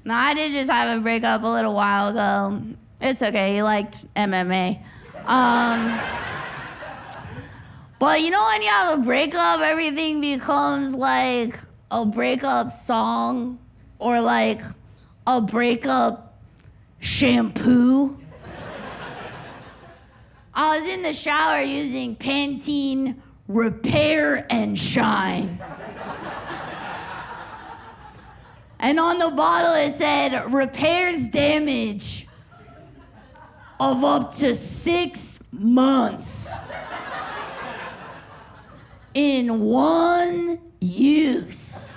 No, I did just have a breakup a little while ago. It's okay, he liked MMA. But you know when you have a breakup, everything becomes like a breakup song or like a breakup shampoo. I was in the shower using Pantene Repair and Shine. And on the bottle it said, repairs damage of up to 6 months in one use.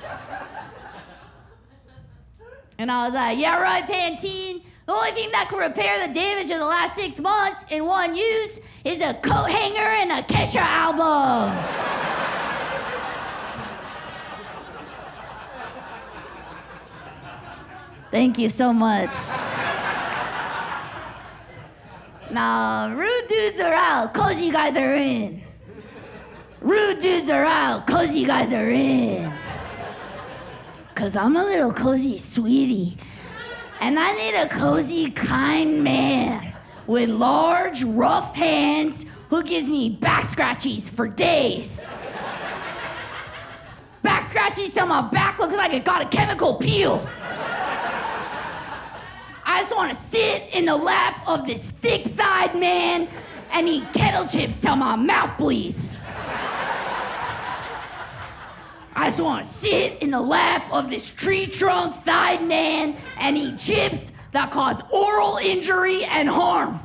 And I was like, yeah, right, Pantene. The only thing that can repair the damage of the last 6 months in one use is a coat hanger and a Kesha album. Thank you so much. Now, rude dudes are out, cozy guys are in. Rude dudes are out, cozy guys are in. 'Cause I'm a little cozy sweetie. And I need a cozy, kind man with large, rough hands who gives me back scratchies for days. Back scratchies till my back looks like it got a chemical peel. I just want to sit in the lap of this thick-thighed man and eat kettle chips till my mouth bleeds. I just want to sit in the lap of this tree-trunk-thighed man and eat chips that cause oral injury and harm.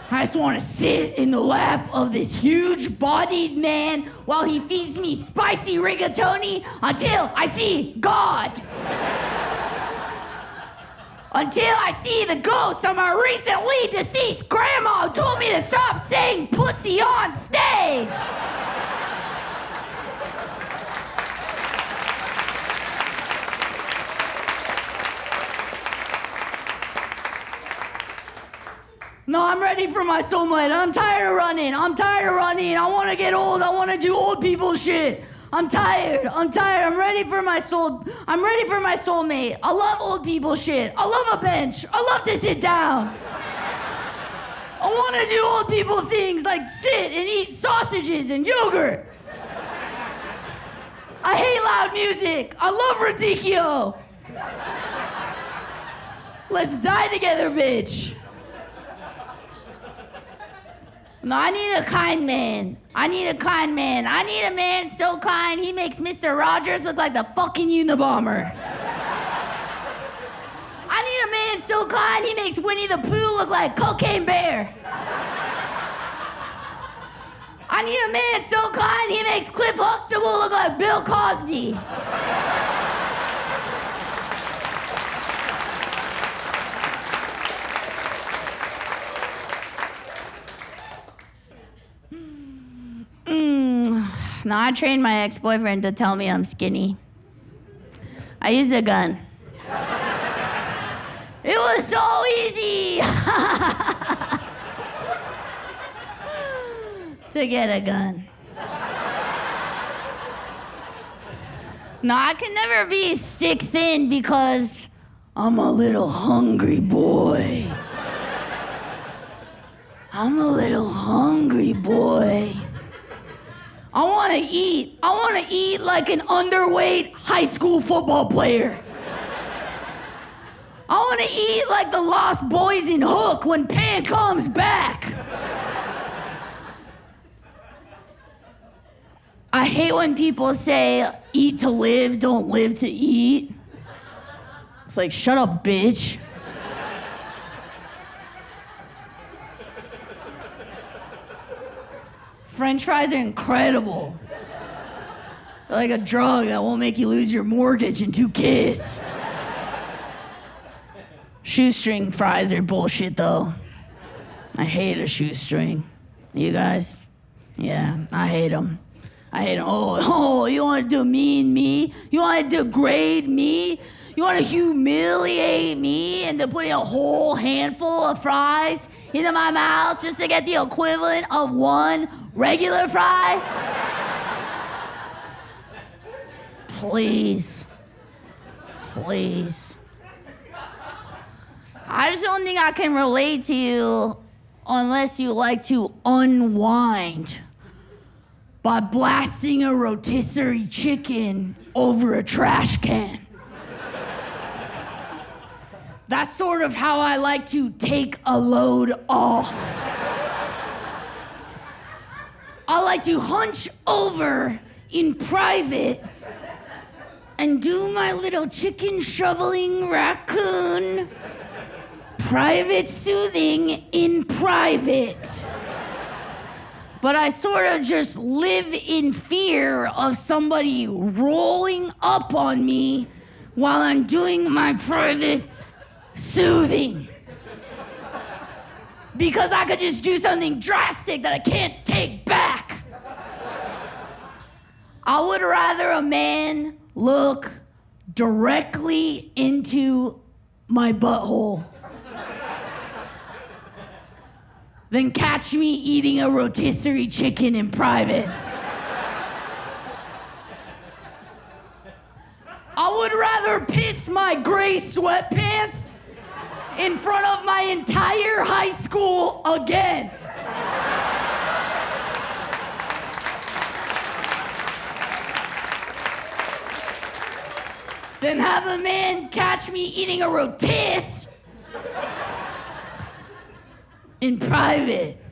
I just want to sit in the lap of this huge-bodied man while he feeds me spicy rigatoni until I see God. Until I see the ghost of my recently deceased grandma who told me to stop saying pussy on stage. No, I'm ready for my soulmate. I'm tired of running. I want to get old. I want to do old people shit. I'm tired. I'm ready for my soulmate. I love old people shit. I love a bench. I love to sit down. I want to do old people things like sit and eat sausages and yogurt. I hate loud music. I love radicchio. Let's die together, bitch. No, I need a kind man. I need a man so kind, he makes Mr. Rogers look like the fucking Unabomber. I need a man so kind, he makes Winnie the Pooh look like Cocaine Bear. I need a man so kind, he makes Cliff Huxtable look like Bill Cosby. No, I trained my ex-boyfriend to tell me I'm skinny. I used a gun. It was so easy to get a gun. No, I can never be stick thin because I'm a little hungry boy. I'm a little hungry boy. I want to eat like an underweight high school football player. I want to eat like the Lost Boys in Hook when Pan comes back. I hate when people say, eat to live, don't live to eat. It's like, shut up, bitch. French fries are incredible. They're like a drug that won't make you lose your mortgage and 2 kids. Shoestring fries are bullshit, though. I hate a shoestring. You guys? Yeah, I hate them. Oh, you want to demean me? You want to degrade me? You want to humiliate me and to put a whole handful of fries into my mouth just to get the equivalent of 1 regular fry? Please. I just don't think I can relate to you unless you like to unwind by blasting a rotisserie chicken over a trash can. That's sort of how I like to take a load off. I like to hunch over in private and do my little chicken shoveling raccoon private soothing in private. But I sort of just live in fear of somebody rolling up on me while I'm doing my private soothing. Because I could just do something drastic that I can't take back. I would rather a man look directly into my butthole than catch me eating a rotisserie chicken in private. I would rather piss my gray sweatpants in front of my entire high school again. Than have a man catch me eating a rotis in private.